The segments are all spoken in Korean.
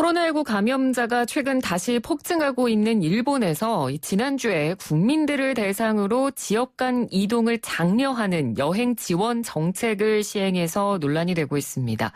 코로나19 감염자가 최근 다시 폭증하고 있는 일본에서 지난주에 국민들을 대상으로 지역 간 이동을 장려하는 여행 지원 정책을 시행해서 논란이 되고 있습니다.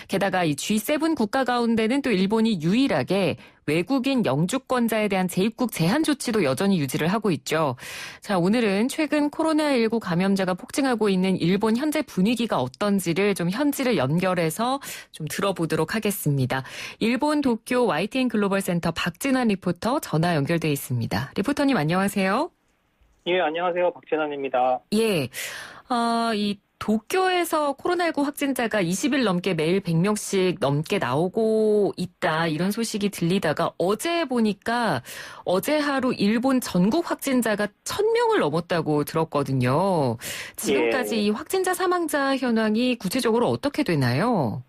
게다가 이 G7 국가 가운데는 또 일본이 유일하게 외국인 영주권자에 대한 재입국 제한 조치도 여전히 유지를 하고 있죠. 자, 오늘은 최근 코로나19 감염자가 폭증하고 있는 일본 현재 분위기가 어떤지를 좀 현지를 연결해서 좀 들어보도록 하겠습니다. 일본 도쿄 YTN 글로벌 센터 박진환 리포터 전화 연결돼 있습니다. 리포터님 안녕하세요. 예, 안녕하세요. 박진환입니다. 예, 이 도쿄에서 코로나19 확진자가 20일 넘게 매일 100명씩 넘게 나오고 있다 이런 소식이 들리다가 어제 보니까 어제 하루 일본 전국 확진자가 1000명을 넘었다고 들었거든요. 지금까지 예. 이 확진자 사망자 현황이 구체적으로 어떻게 되나요?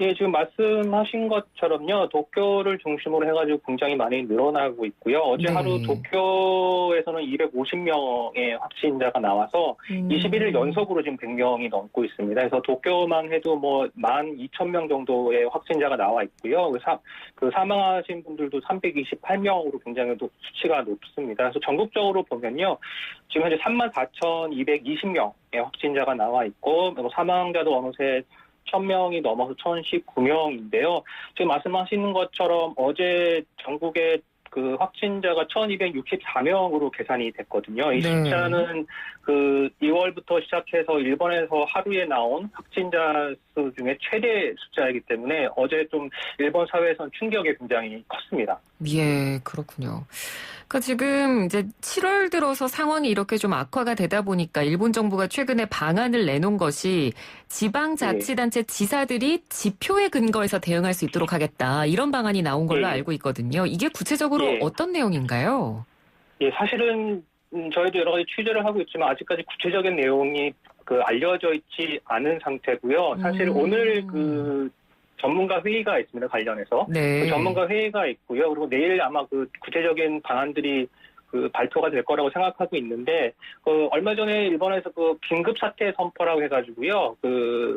예, 지금 말씀하신 것처럼요. 도쿄를 중심으로 해가지고 굉장히 많이 늘어나고 있고요. 어제 네. 하루 도쿄에서는 250명의 확진자가 나와서 21일 연속으로 지금 100명이 넘고 있습니다. 그래서 도쿄만 해도 뭐 12,000명 정도의 확진자가 나와 있고요. 그 사망하신 분들도 328명으로 굉장히 수치가 높습니다. 그래서 전국적으로 보면요. 지금 현재 34,220명의 확진자가 나와 있고 사망자도 어느새 1000명이 넘어서 1019명인데요. 지금 말씀하시는 것처럼 어제 전국의 그 확진자가 1264명으로 계산이 됐거든요. 이 숫자는 그 2월부터 시작해서 일본에서 하루에 나온 확진자 수 중에 최대 숫자이기 때문에 어제 좀 일본 사회에서는 충격이 굉장히 컸습니다. 예, 그렇군요. 그러니까 지금 이제 7월 들어서 상황이 이렇게 좀 악화가 되다 보니까 일본 정부가 최근에 방안을 내놓은 것이 지방자치단체 지사들이 지표에 근거해서 대응할 수 있도록 하겠다. 이런 방안이 나온 걸로 알고 있거든요. 이게 구체적으로 어떤 내용인가요? 예, 사실은 저희도 여러 가지 취재를 하고 있지만 아직까지 구체적인 내용이 알려져 있지 않은 상태고요. 사실 오늘 전문가 회의가 있습니다. 관련해서. 네. 그 전문가 회의가 있고요. 그리고 내일 아마 구체적인 방안들이 발표가 될 거라고 생각하고 있는데, 얼마 전에 일본에서 긴급 사태 선포라고 해가지고요.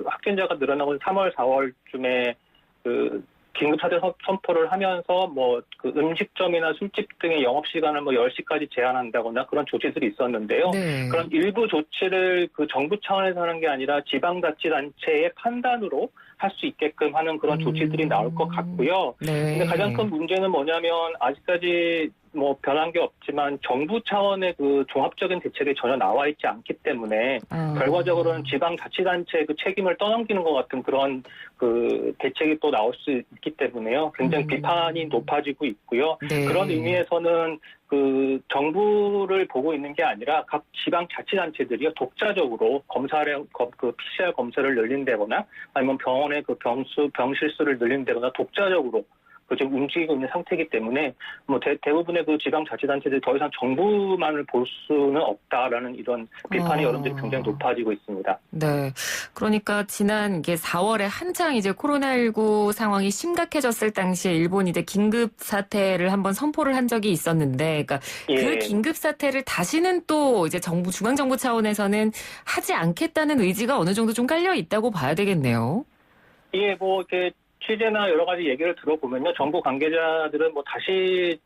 확진자가 늘어나고 3월, 4월쯤에 긴급사태 선포를 하면서 음식점이나 술집 등의 영업시간을 10시까지 제한한다거나 그런 조치들이 있었는데요. 네. 그런 일부 조치를 정부 차원에서 하는 게 아니라 지방자치단체의 판단으로 할 수 있게끔 하는 그런 조치들이 나올 것 같고요. 네. 근데 가장 큰 문제는 뭐냐면 아직까지 변한 게 없지만 정부 차원의 종합적인 대책이 전혀 나와 있지 않기 때문에 결과적으로는 지방자치단체의 책임을 떠넘기는 것 같은 그런 대책이 또 나올 수 있기 때문에요. 굉장히 비판이 높아지고 있고요. 네. 그런 의미에서는 정부를 보고 있는 게 아니라 각 지방자치단체들이요 독자적으로 PCR 검사를 늘린다거나 아니면 병원의 병실수를 늘린다거나 독자적으로 지금 움직이고 있는 상태이기 때문에 대부분의 지방자치단체들이 더 이상 정부만을 볼 수는 없다라는 이런 비판의 여론들이 굉장히 높아지고 있습니다. 네, 그러니까 지난 4월에 한창 이제 코로나19 상황이 심각해졌을 당시에 일본이 이제 긴급 사태를 한번 선포를 한 적이 있었는데, 그러니까 그 긴급 사태를 다시는 또 이제 중앙정부 차원에서는 하지 않겠다는 의지가 어느 정도 좀 깔려 있다고 봐야 되겠네요. 예, 이렇게 취재나 여러 가지 얘기를 들어보면요. 정부 관계자들은 다시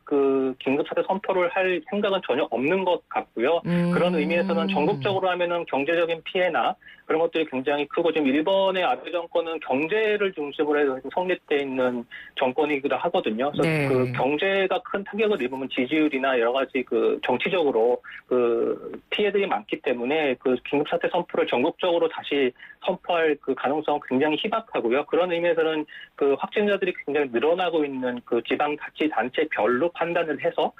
긴급사태 선포를 할 생각은 전혀 없는 것 같고요. 그런 의미에서는 전국적으로 하면은 경제적인 피해나 그런 것들이 굉장히 크고 지금 일본의 아베 정권은 경제를 중심으로 해서 성립돼 있는 정권이기도 하거든요. 그래서 경제가 큰 타격을 입으면 지지율이나 여러 가지 정치적으로 피해들이 많기 때문에 긴급사태 선포를 전국적으로 다시 선포할 가능성은 굉장히 희박하고요. 그런 의미에서는 확진자들이 굉장히 늘어나고 있는 지방자치단체별로 판단을 해서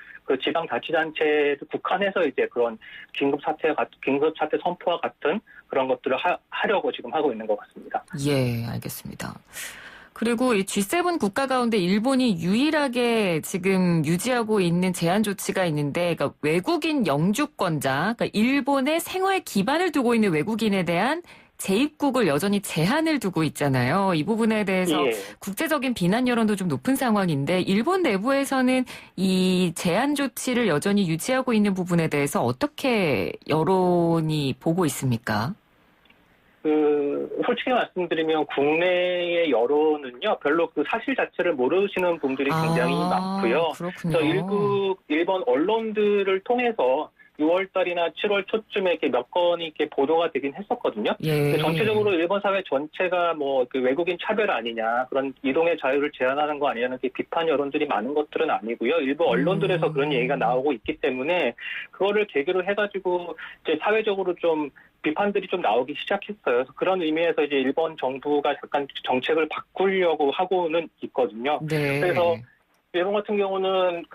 지방자치단체에 국한해서 이제 그런 긴급사태 선포와 같은 그런 것들을 하려고 지금 하고 있는 것 같습니다. 예, 알겠습니다. 그리고 이 G7 국가 가운데 일본이 유일하게 지금 유지하고 있는 제한 조치가 있는데, 그러니까 외국인 영주권자, 그러니까 일본의 생활 기반을 두고 있는 외국인에 대한 재입국을 여전히 제한을 두고 있잖아요. 이 부분에 대해서 국제적인 비난 여론도 좀 높은 상황인데 일본 내부에서는 이 제한 조치를 여전히 유지하고 있는 부분에 대해서 어떻게 여론이 보고 있습니까? 솔직히 말씀드리면 국내의 여론은요 별로 그 사실 자체를 모르시는 분들이 굉장히 많고요. 그렇군요. 그래서 일본 언론들을 통해서 6월 달이나 7월 초쯤에 이렇게 몇 건이 이렇게 보도가 되긴 했었거든요. 예. 근데 전체적으로 일본 사회 전체가 뭐 그 외국인 차별 아니냐, 그런 이동의 자유를 제한하는 거 아니냐는 비판 여론들이 많은 것들은 아니고요. 일부 언론들에서 그런 얘기가 나오고 있기 때문에 그거를 계기로 해가지고 이제 사회적으로 좀 비판들이 좀 나오기 시작했어요. 그래서 그런 의미에서 이제 일본 정부가 약간 정책을 바꾸려고 하고는 있거든요. 네. 그래서 일본 같은 경우는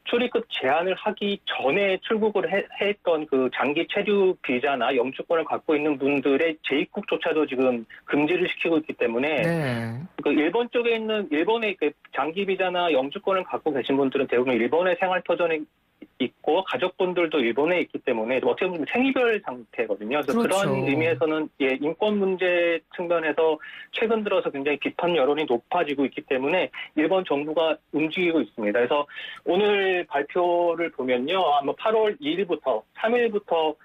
출입국 제한을 하기 전에 출국을 했던 그 장기 체류 비자나 영주권을 갖고 있는 분들의 재입국조차도 지금 금지를 시키고 있기 때문에 네. 그 일본 쪽에 있는 일본의 그 장기 비자나 영주권을 갖고 계신 분들은 대부분 일본의 생활 터전에 있고 가족분들도 일본에 있기 때문에 어떻게 보면 생이별 상태거든요. 그래서 그렇죠. 그런 의미에서는 인권 문제 측면에서 최근 들어서 굉장히 비판 여론이 높아지고 있기 때문에 일본 정부가 움직이고 있습니다. 그래서 오늘 발표를 보면요, 아마 8월 2일부터 3일부터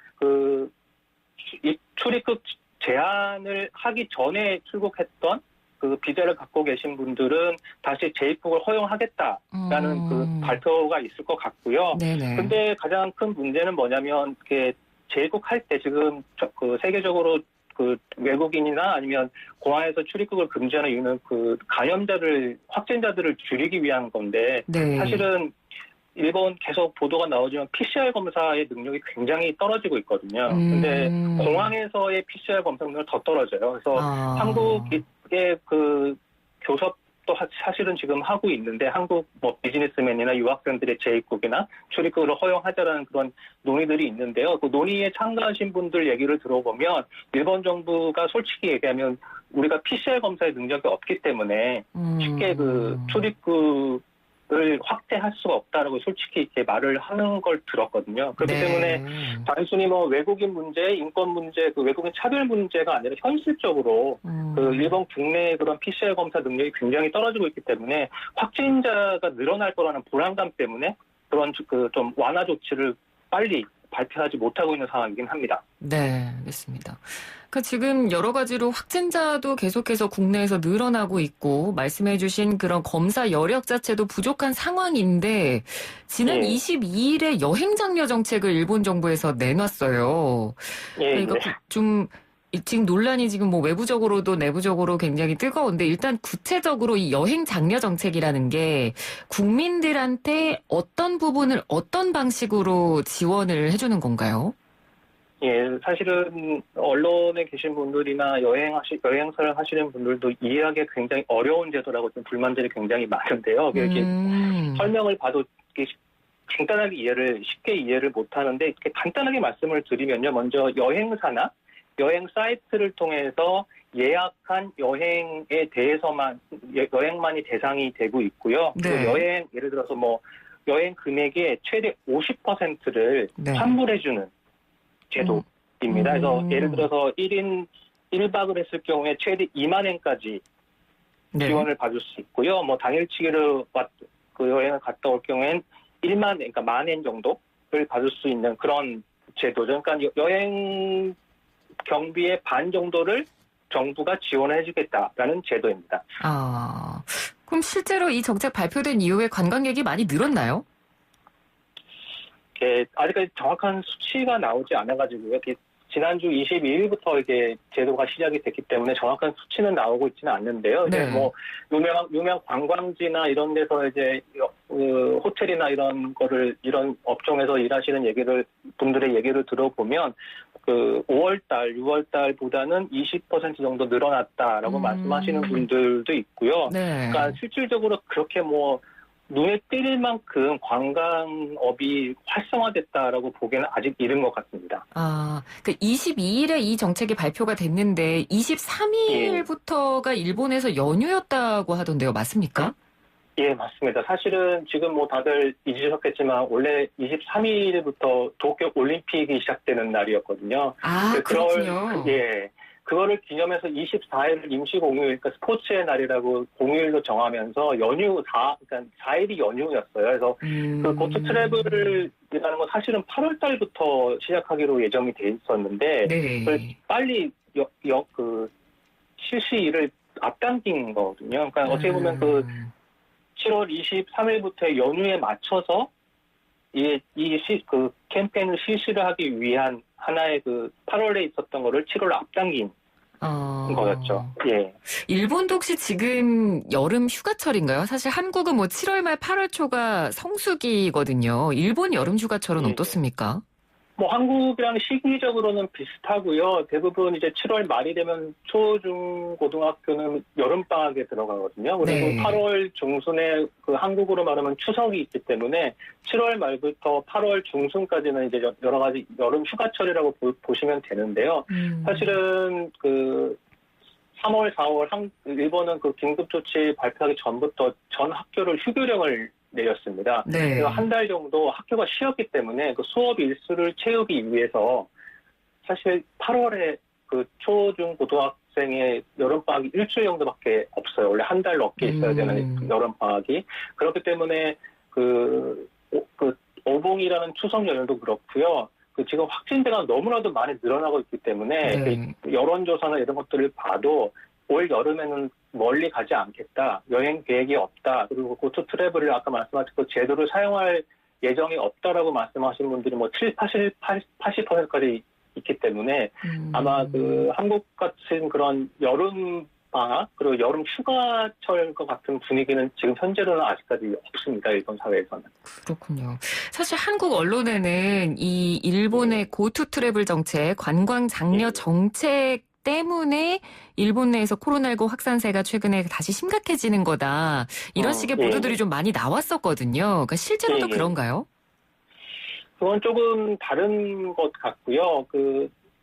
출입국 제한을 하기 전에 출국했던 그 비자를 갖고 계신 분들은 다시 재입국을 허용하겠다라는 그 발표가 있을 것 같고요. 네네. 근데 가장 큰 문제는 뭐냐면 이렇게 재입국할 때 지금 그 세계적으로 그 외국인이나 아니면 공항에서 출입국을 금지하는 이유는 그 확진자들을 줄이기 위한 건데 네. 사실은 일본 계속 보도가 나오지만 PCR 검사의 능력이 굉장히 떨어지고 있거든요. 근데 공항에서의 PCR 검사 능력이 더 떨어져요. 그래서 한국의 그 교섭도 사실은 지금 하고 있는데 한국 뭐 비즈니스맨이나 유학생들의 재입국이나 출입국을 허용하자라는 그런 논의들이 있는데요. 그 논의에 참가하신 분들 얘기를 들어보면 일본 정부가 솔직히 얘기하면 우리가 PCR 검사의 능력이 없기 때문에 쉽게 그 출입국을 확대할 수가 없다라고 솔직히 이렇게 말을 하는 걸 들었거든요. 그렇기 때문에 단순히 뭐 외국인 문제, 인권 문제, 그 외국인 차별 문제가 아니라 현실적으로 그 일본 국내의 그런 PCR 검사 능력이 굉장히 떨어지고 있기 때문에 확진자가 늘어날 거라는 불안감 때문에 그런 그 좀 완화 조치를 빨리 발표하지 못하고 있는 상황이긴 합니다. 네, 알겠습니다. 그 지금 여러 가지로 확진자도 계속해서 국내에서 늘어나고 있고 말씀해주신 그런 검사 여력 자체도 부족한 상황인데 지난 22일에 여행 장려 정책을 일본 정부에서 내놨어요. 그러니까 좀 지금 논란이 지금 뭐 외부적으로도 내부적으로 굉장히 뜨거운데 일단 구체적으로 이 여행 장려 정책이라는 게 국민들한테 어떤 부분을 어떤 방식으로 지원을 해주는 건가요? 예, 사실은 언론에 계신 분들이나 여행사를 하시는 분들도 이해하기 굉장히 어려운 제도라고 좀 불만들이 굉장히 많은데요. 이렇게 설명을 봐도 간단하게 쉽게 이해를 못하는데 이렇게 간단하게 말씀을 드리면요, 먼저 여행사나 여행 사이트를 통해서 예약한 여행에 대해서만 여행만이 대상이 되고 있고요. 네. 여행 예를 들어서 뭐 여행 금액의 최대 50%를 환불해주는 제도입니다. 그래서 예를 들어서 1인 1박을 했을 경우에 최대 2만 엔까지 지원을 받을 수 있고요. 뭐 당일치기로 그 여행을 갔다 올 경우엔 1만 엔, 그러니까 10,000엔 정도를 받을 수 있는 그런 제도죠. 그러니까 여행 경비의 반 정도를 정부가 지원해 주겠다라는 제도입니다. 그럼 실제로 이 정책 발표된 이후에 관광객이 많이 늘었나요? 아직까지 정확한 수치가 나오지 않아가지고요. 지난주 22일부터 이게 제도가 시작이 됐기 때문에 정확한 수치는 나오고 있지는 않는데요. 이제 뭐 유명 관광지나 이런 데서 이제 호텔이나 이런 업종에서 일하시는 분들의 얘기를 들어보면 그 5월달, 6월달보다는 20% 정도 늘어났다라고 말씀하시는 분들도 있고요. 그러니까 실질적으로 그렇게 뭐 눈에 띌 만큼 관광업이 활성화됐다라고 보기에는 아직 이른 것 같습니다. 그 22일에 이 정책이 발표가 됐는데 23일부터가 일본에서 연휴였다고 하던데요. 맞습니까? 예, 맞습니다. 사실은 지금 뭐 다들 잊으셨겠지만 원래 23일부터 도쿄 올림픽이 시작되는 날이었거든요. 그렇군요. 그거를 기념해서 24일을 임시 공휴일, 그러니까 스포츠의 날이라고 공휴일로 정하면서 그러니까 4일이 연휴였어요. 그래서 그 고트 트래블이라는 건 사실은 8월 달부터 시작하기로 예정이 돼 있었는데 그걸 빨리 실시일을 앞당긴 거거든요. 그러니까 어떻게 보면 그 7월 23일부터 연휴에 맞춰서 그 캠페인을 실시를 하기 위한 하나의 그 8월에 있었던 거를 7월 앞당긴 거였죠. 예. 일본도 혹시 지금 여름 휴가철인가요? 사실 한국은 뭐 7월 말 8월 초가 성수기거든요. 일본 여름 휴가철은 예. 어떻습니까? 뭐 한국이랑 시기적으로는 비슷하고요. 대부분 이제 7월 말이 되면 초, 중, 고등학교는 여름방학에 들어가거든요. 그리고 네. 8월 중순에 그 한국으로 말하면 추석이 있기 때문에 7월 말부터 8월 중순까지는 이제 여러 가지 여름 휴가철이라고 보시면 되는데요. 사실은 그 3월, 4월 일본은 그 긴급조치 발표하기 전부터 전 학교를 휴교령을 내렸습니다. 네. 한 달 정도 학교가 쉬었기 때문에 그 수업 일수를 채우기 위해서 사실 8월에 그 초, 중, 고등학생의 여름방학이 일주일 정도밖에 없어요. 원래 한 달 넘게 있어야 되는 여름방학이. 그렇기 때문에 그 오봉이라는 추석 연휴도 그렇고요. 그 지금 확진자가 너무나도 많이 늘어나고 있기 때문에 네. 그 여론조사나 이런 것들을 봐도 올 여름에는 멀리 가지 않겠다. 여행 계획이 없다. 그리고 고토 트래블을 아까 말씀하신 그 제도를 사용할 예정이 없다라고 말씀하신 분들이 뭐 80%까지 있기 때문에 아마 그 한국 같은 그런 여름 방학 그리고 여름 휴가철 것 같은 분위기는 지금 현재로는 아직까지 없습니다. 일본 사회에서는. 그렇군요. 사실 한국 언론에는 이 일본의 고투 트래블 정책, 관광 장려 정책 때문에 일본 내에서 코로나19 확산세가 최근에 다시 심각해지는 거다. 이런 식의 보도들이 좀 많이 나왔었거든요. 그러니까 실제로도 그런가요? 그건 조금 다른 것 같고요.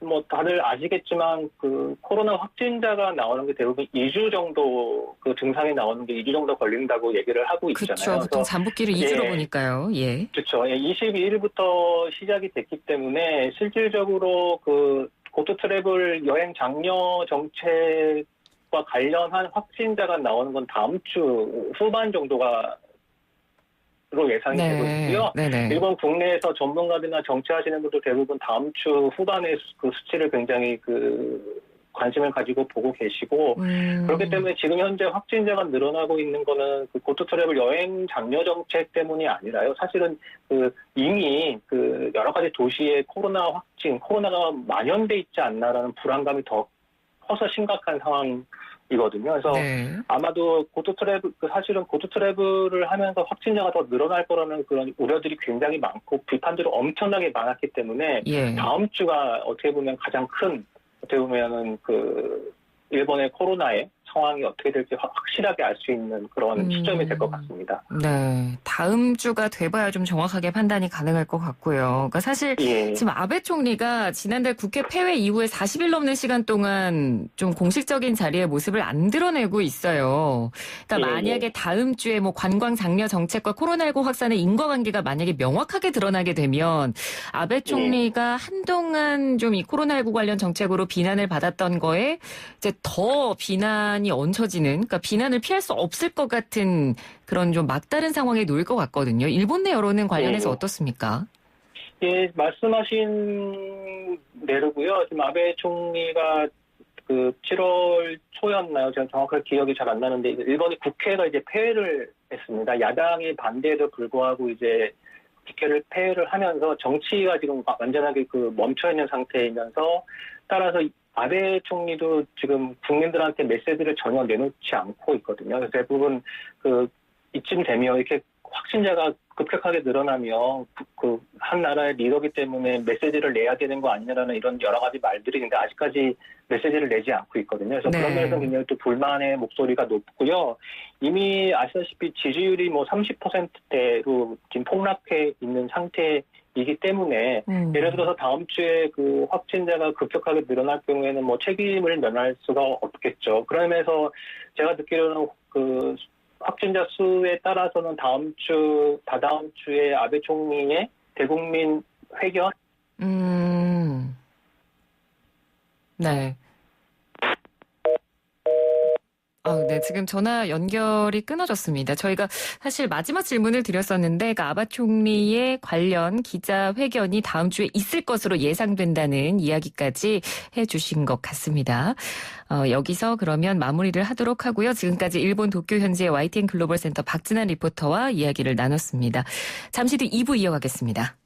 뭐 다들 아시겠지만 그 코로나 확진자가 나오는 게 대부분 2주 정도 그 증상이 나오는 게 2주 정도 걸린다고 얘기를 하고 있잖아요. 그렇죠. 보통 잠복기를 2주로 보니까요. 예. 그렇죠. 22일부터 시작이 됐기 때문에 실질적으로 그 고토 트래블 여행 장려 정책과 관련한 확진자가 나오는 건 다음 주 후반 정도가 로 예상이 되고 있고요. 네네. 일본 국내에서 전문가들이나 정치하시는 분도 대부분 다음 주 후반에 그 수치를 굉장히 그 관심을 가지고 보고 계시고 그렇기 때문에 지금 현재 확진자가 늘어나고 있는 거는 그 고토 트래블 여행 장려 정책 때문이 아니라요. 사실은 그 이미 그 여러 가지 도시에 코로나가 만연돼 있지 않나라는 불안감이 더 커서 심각한 상황이거든요. 그래서 아마도 사실은 고토 트래블을 하면서 확진자가 더 늘어날 거라는 그런 우려들이 굉장히 많고 비판들이 엄청나게 많았기 때문에 다음 주가 어떻게 보면 가장 큰 어떻게 보면은 그 일본의 코로나의 상황이 어떻게 될지 확실하게 알 수 있는 그런 시점이 될 것 같습니다. 네. 다음 주가 돼봐야 좀 정확하게 판단이 가능할 것 같고요. 그러니까 사실 지금 아베 총리가 지난달 국회 폐회 이후에 40일 넘는 시간 동안 좀 공식적인 자리의 모습을 안 드러내고 있어요. 그러니까 만약에 다음 주에 뭐 관광 장려 정책과 코로나19 확산의 인과관계가 만약에 명확하게 드러나게 되면 아베 총리가 한동안 좀 이 코로나19 관련 정책으로 비난을 받았던 거에 이제 더 비난이 얹혀지는, 그러니까 비난을 피할 수 없을 것 같은 그런 좀 막다른 상황에 놓일 것 같거든요. 일본 내 여론은 관련해서 어떻습니까? 예, 말씀하신 대로고요. 지금 아베 총리가 그 7월 초였나요? 제가 정확하게 기억이 잘 안 나는데 일본의 국회가 이제 폐회를 했습니다. 야당의 반대에도 불구하고 이제 국회를 폐회를 하면서 정치가 지금 완전하게 그 멈춰 있는 상태이면서 따라서 아베 총리도 지금 국민들한테 메시지를 전혀 내놓지 않고 있거든요. 그래서 대부분 이쯤 되면 이렇게 확진자가 급격하게 늘어나면 한 나라의 리더기 때문에 메시지를 내야 되는 거 아니냐라는 이런 여러 가지 말들이 있는데 아직까지 메시지를 내지 않고 있거든요. 그래서 그런 면에서 굉장히 또 불만의 목소리가 높고요. 이미 아시다시피 지지율이 뭐 30%대로 지금 폭락해 있는 상태이기 때문에 예를 들어서 다음 주에 그 확진자가 급격하게 늘어날 경우에는 뭐 책임을 면할 수가 없겠죠. 그러면서 제가 듣기로는 그 확진자 수에 따라서는 다다음 주에 아베 총리의 대국민 회견? 네. 네, 지금 전화 연결이 끊어졌습니다. 저희가 사실 마지막 질문을 드렸었는데 아베 총리의 관련 기자회견이 다음 주에 있을 것으로 예상된다는 이야기까지 해주신 것 같습니다. 여기서 그러면 마무리를 하도록 하고요. 지금까지 일본 도쿄 현지의 YTN 글로벌 센터 박진환 리포터와 이야기를 나눴습니다. 잠시 뒤 2부 이어가겠습니다.